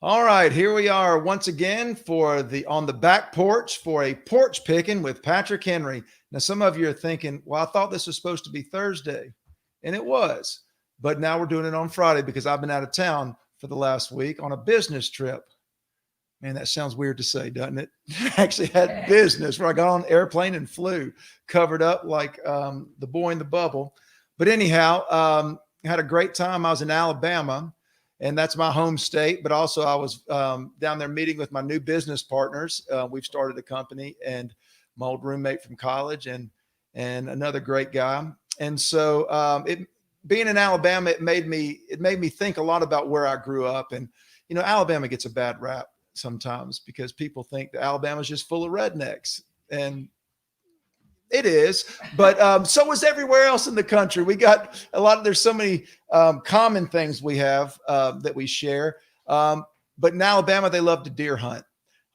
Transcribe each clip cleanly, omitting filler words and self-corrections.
All right, here we are once again for the on the back porch for a porch picking with Patrick Henry. Now, some of you are thinking, "Well, I thought this was supposed to be Thursday," and it was, but now we're doing it on Friday because I've been out of town for the last week on a business trip. Man, that sounds weird to say, doesn't it? I actually had business where I got on an airplane and flew, covered up like the boy in the bubble. But anyhow, I had a great time. I was in Alabama, and that's my home state. But also, I was down there meeting with my new business partners. We've started a company, and my old roommate from college, and another great guy. And so, it being in Alabama, it made me think a lot about where I grew up. And Alabama gets a bad rap sometimes because people think that Alabama is just full of rednecks, and it is, but so is everywhere else in the country. We got there's so many common things we have that we share. But in Alabama, they love to deer hunt.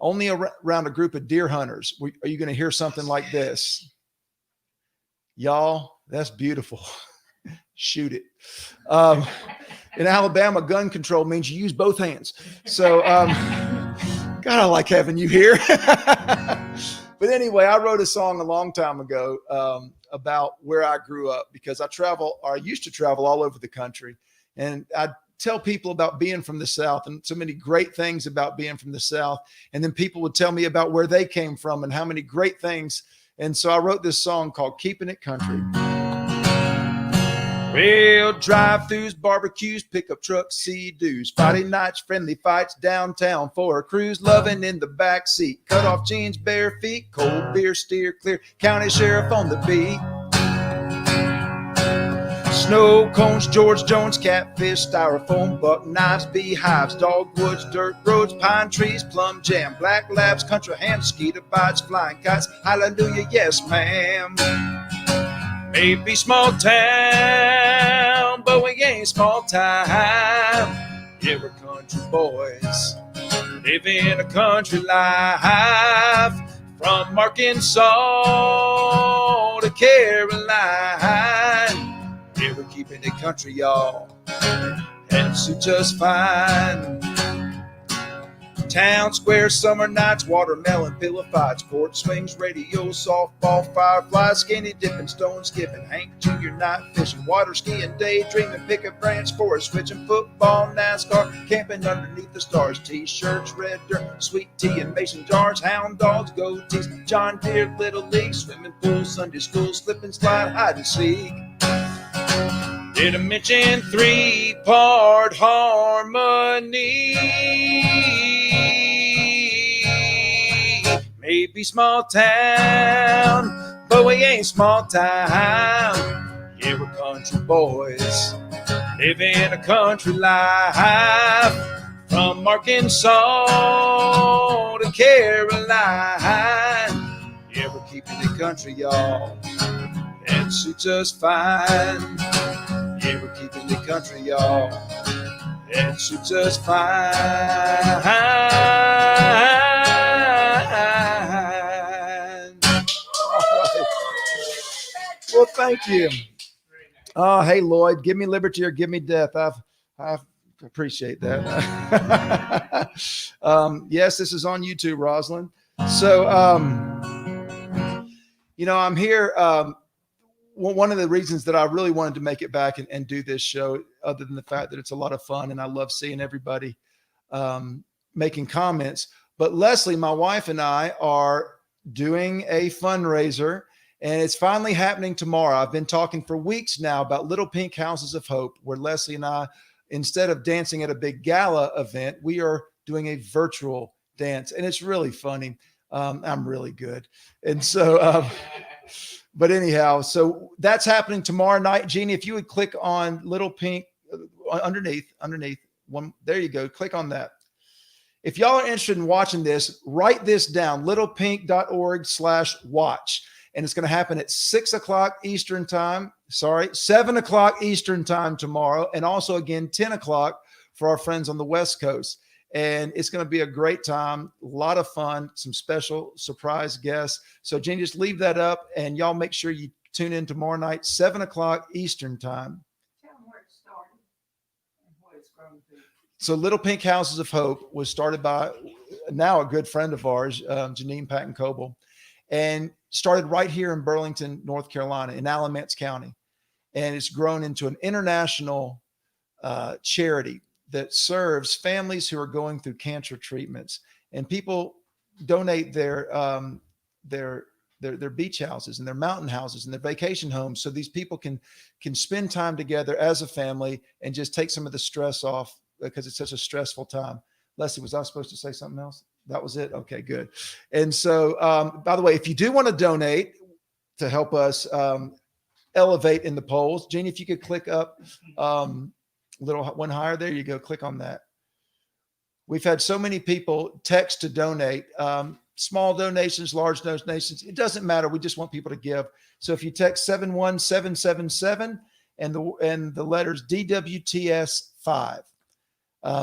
Only around a group of deer hunters are you going to hear something like this. Y'all, that's beautiful. Shoot it. In Alabama, gun control means you use both hands. So, God, I like having you here. But anyway, I wrote a song a long time ago about where I grew up because I used to travel all over the country. And I tell people about being from the South and so many great things about being from the South. And then people would tell me about where they came from and how many great things. And so I wrote this song called Keeping It Country. Well, drive-throughs, barbecues, pickup trucks, sea-doos, Friday nights, friendly fights downtown for a cruise, loving in the back seat, cut off jeans, bare feet, cold beer, steer clear, county sheriff on the beat. Snow cones, George Jones, catfish, styrofoam, buck knives, beehives, dogwoods, dirt roads, pine trees, plum jam, black labs, country ham, skeeter bites, flying kites, hallelujah, yes, ma'am. Maybe small town, but we ain't small time. Yeah, we're country boys, living a country life. From Arkansas to Caroline, yeah, we're keeping it country, y'all, and it suits us fine. Town square, summer nights, watermelon, pillow fights, porch swings, radio, softball, fireflies, skinny dipping, stone skipping, Hank Jr. night fishing, water skiing, daydreaming, picket branch, forest switching, football, NASCAR, camping underneath the stars, t-shirts, red dirt, sweet tea and mason jars, hound dogs, goatees, John Deere, little league, swimming pool, Sunday school, slip and slide, hide and seek. Did I mention 3-part harmony? Maybe small town, but we ain't small time. Yeah, we're country boys, living a country life. From Arkansas to Caroline, yeah, we're keeping it country, y'all, and it suits us fine. Yeah, we're keeping the country, y'all, and it suits us fine. All right. Well, thank you. Oh, hey, Lloyd, give me liberty or give me death. I appreciate that. Yes, this is on YouTube, Rosalind. So, I'm here. One of the reasons that I really wanted to make it back and do this show, other than the fact that it's a lot of fun and I love seeing everybody making comments. But Leslie, my wife, and I are doing a fundraiser, and it's finally happening tomorrow. I've been talking for weeks now about Little Pink Houses of Hope, where Leslie and I, instead of dancing at a big gala event, we are doing a virtual dance, and it's really funny. I'm really good. And so, but anyhow, so that's happening tomorrow night. Jeannie, if you would click on Little Pink underneath one, there you go. Click on that. If y'all are interested in watching this, write this down, littlepink.org/watch. And it's going to happen at 7:00 Eastern time tomorrow. And also again, 10 o'clock for our friends on the West Coast. And it's going to be a great time, a lot of fun, some special surprise guests. So Jeannie, just leave that up, and y'all make sure you tune in tomorrow night, 7:00 Eastern time. Tell them where it started and what it's grown to. So Little Pink Houses of Hope was started by now a good friend of ours, Janine Patton Coble, and started right here in Burlington, North Carolina, in Alamance County. And it's grown into an international charity that serves families who are going through cancer treatments. And people donate their beach houses and their mountain houses and their vacation homes, so these people can spend time together as a family and just take some of the stress off, because it's such a stressful time. Leslie, was I supposed to say something else? That was it? Okay, good. And so, by the way, if you do want to donate to help us elevate in the polls, Jeannie, if you could click up little one higher, there you go, click on that. We've had so many people text to donate, small donations, large donations. It doesn't matter. We just want people to give. So if you text 71777 and the letters DWTS5,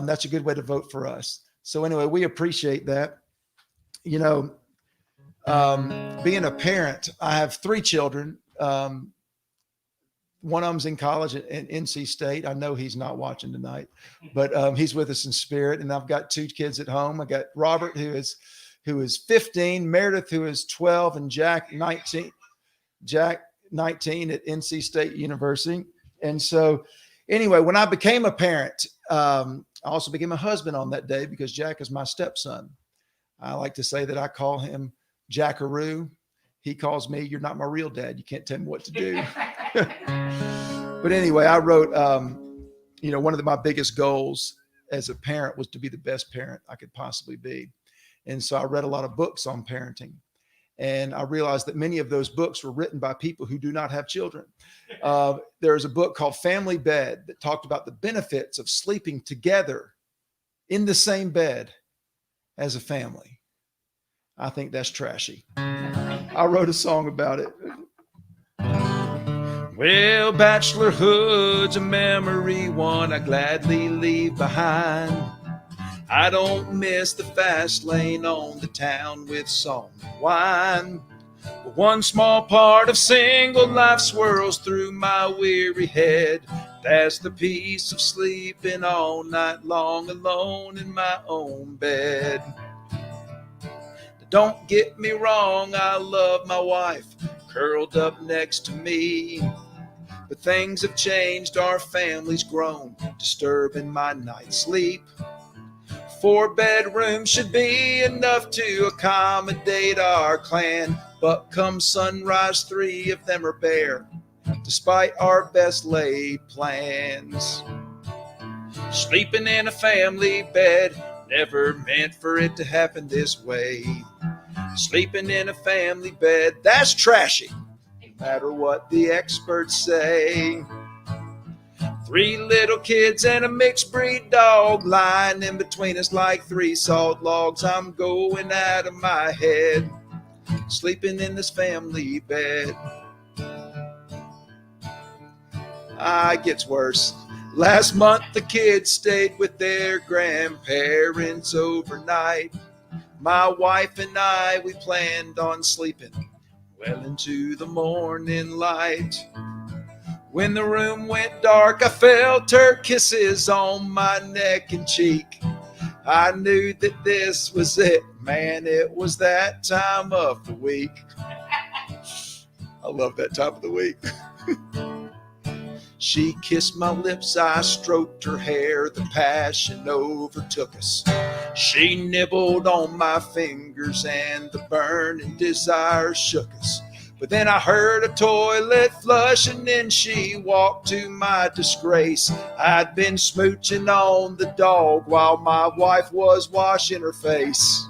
that's a good way to vote for us. So anyway, we appreciate that. You know, being a parent, I have 3 children. One of them's in college at NC State. I know he's not watching tonight, but he's with us in spirit. And I've got 2 kids at home. I got Robert, who is 15, Meredith, who is 12, and Jack 19 at NC State University. And so anyway, when I became a parent, I also became a husband on that day, because Jack is my stepson. I like to say that I call him Jackaroo. He calls me, "You're not my real dad. You can't tell me what to do." But anyway, I wrote, one of my biggest goals as a parent was to be the best parent I could possibly be. And so I read a lot of books on parenting. And I realized that many of those books were written by people who do not have children. There's a book called Family Bed that talked about the benefits of sleeping together in the same bed as a family. I think that's trashy. I wrote a song about it. Well, bachelorhood's a memory, one I gladly leave behind. I don't miss the fast lane on the town with song and wine. But one small part of single life swirls through my weary head. That's the peace of sleeping all night long alone in my own bed. Don't get me wrong, I love my wife curled up next to me. But things have changed, our family's grown, disturbing my night's sleep. 4 bedrooms should be enough to accommodate our clan, but come sunrise 3 of them are bare, despite our best laid plans. Sleeping in a family bed, never meant for it to happen this way. Sleeping in a family bed, that's trashy, no matter what the experts say. 3 little kids and a mixed breed dog lying in between us like 3 salt logs. I'm going out of my head, sleeping in this family bed. It gets worse. Last month the kids stayed with their grandparents overnight. My wife and I, we planned on sleeping well into the morning light. When the room went dark, I felt her kisses on my neck and cheek. I knew that this was it, man, it was that time of the week. I love that time of the week. She kissed my lips, I stroked her hair, the passion overtook us. She nibbled on my fingers and the burning desire shook us. But then I heard a toilet flush and then she walked to my disgrace. I'd been smooching on the dog while my wife was washing her face.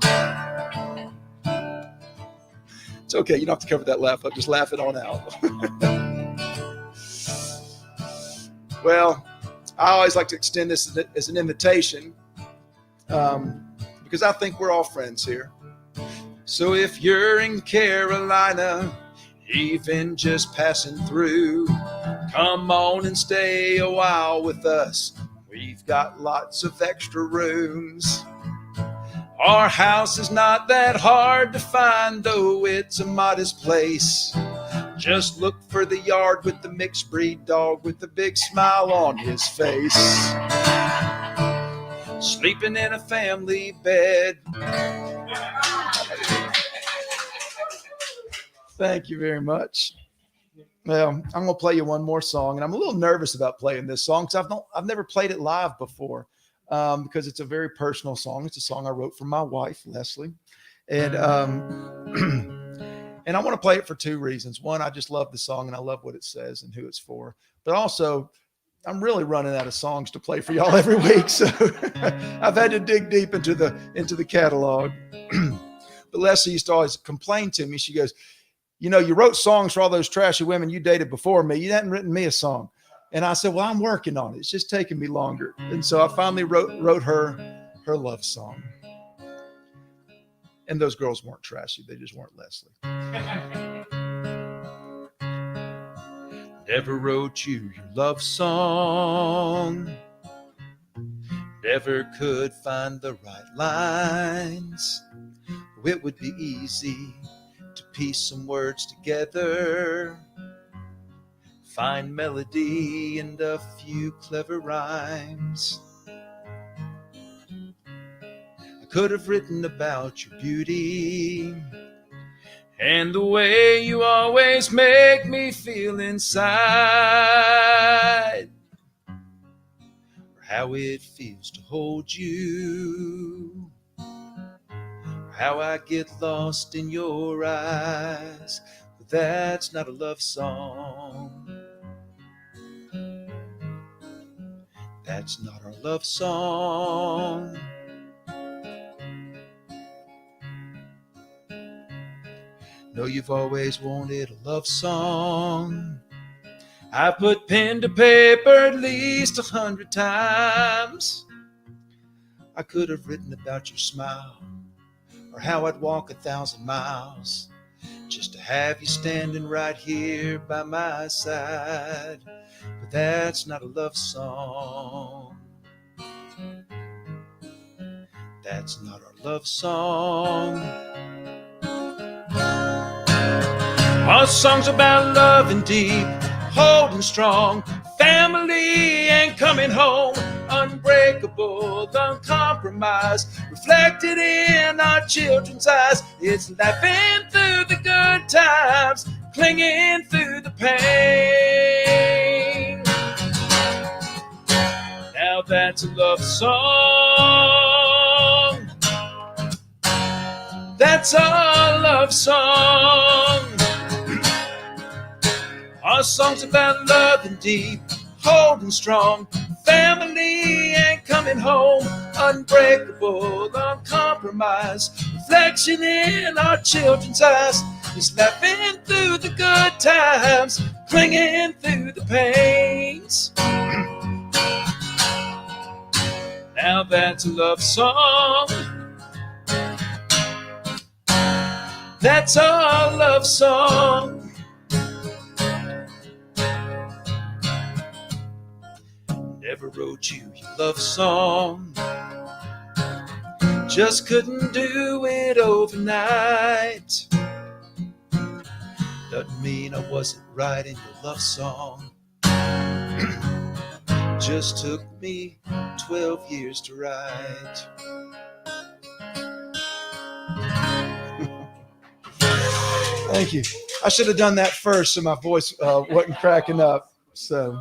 It's okay, you don't have to cover that laugh up, just laugh it on out. Well, I always like to extend this as an invitation because I think we're all friends here. So if you're in Carolina, even just passing through, come on and stay a while with us. We've got lots of extra rooms. Our house is not that hard to find, though it's a modest place. Just look for the yard with the mixed breed dog with a big smile on his face. sleeping in a family bed. Thank you very much. Well, I'm going to play you one more song, and I'm a little nervous about playing this song because I've never played it live before because it's a very personal song. It's a song I wrote for my wife, Leslie, and and I want to play it for two reasons. One, I just love the song and I love what it says and who it's for, but also I'm really running out of songs to play for y'all every week, so I've had to dig deep into the catalog. But Leslie used to always complain to me. She goes, you know, you wrote songs for all those trashy women you dated before me. You hadn't written me a song. And I said, well, I'm working on it. It's just taking me longer. And so I finally wrote her love song. And those girls weren't trashy. They just weren't Leslie. Never wrote you your love song. Never could find the right lines. It would be easy to piece some words together, find melody and a few clever rhymes. I could have written about your beauty and the way you always make me feel inside, or how it feels to hold you, how I get lost in your eyes. But that's not a love song. That's not our love song. No, you've always wanted a love song. I put pen to paper at least 100 times. I could have written about your smile, or how I'd walk 1,000 miles just to have you standing right here by my side. But that's not a love song. That's not our love song. Our song's about loving deep, holding strong, family and coming home, unbreakable, uncompromised, reflected in our children's eyes. It's laughing through the good times, clinging through the pain. Now that's a love song. That's our love song. Our song's about loving deep, holding strong, family and coming home, unbreakable, uncompromised, reflection in our children's eyes. It's laughing through the good times, clinging through the pains. Now that's a love song. That's our love song. Never wrote you your love song. Just couldn't do it overnight. Doesn't mean I wasn't writing your love song. Just took me 12 years to write. Thank you. I should have done that first so my voice wasn't cracking up. So,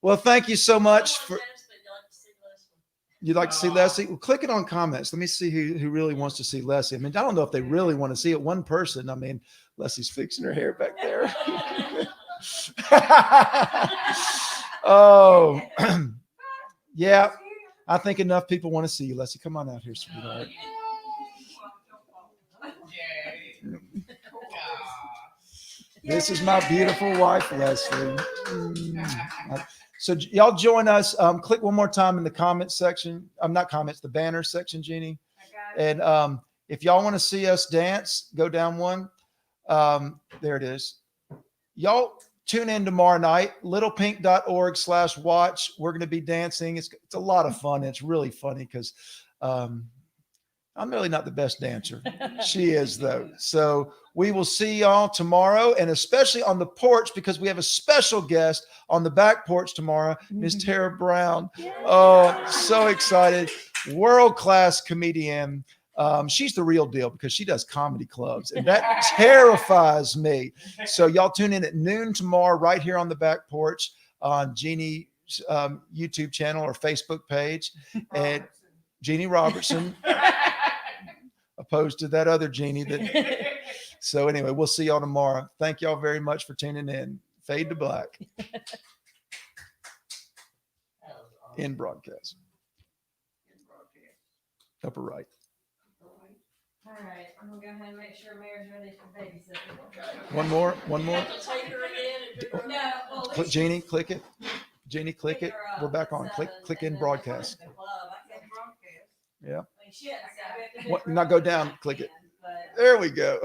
well, thank you so much for. You'd like to see Leslie? Well, click it on comments. Let me see who really wants to see Leslie. I mean, I don't know if they really want to see it. One person. I mean, Leslie's fixing her hair back there. Oh, yeah. I think enough people want to see you, Leslie. Come on out here, sweetheart. This is my beautiful wife, Leslie. So y'all join us. Click one more time in the comments section. Not comments, the banner section, Jeannie. And if y'all want to see us dance, go down one. There it is. Y'all tune in tomorrow night, littlepink.org/watch. We're going to be dancing. It's a lot of fun. It's really funny because I I'm really not the best dancer. She is, though. So we will see y'all tomorrow, and especially on the porch, because we have a special guest on the back porch tomorrow, Miss Tara Brown. Oh, so excited. World-class comedian. She's the real deal because she does comedy clubs, and that terrifies me. So y'all tune in at noon tomorrow right here on the back porch on Jeannie's YouTube channel or Facebook page. And Jeannie Robertson, opposed to that other Jeannie. So anyway, we'll see y'all tomorrow. Thank y'all very much for tuning in. Fade to black. In broadcast. Upper right. All right, I'm gonna go ahead and make sure Mayor's ready for babysitting. One more. No, well, Jeannie, click it. Jeannie, click it. We're back on. Click in broadcast. Yeah. Now go down. Click it. There we go.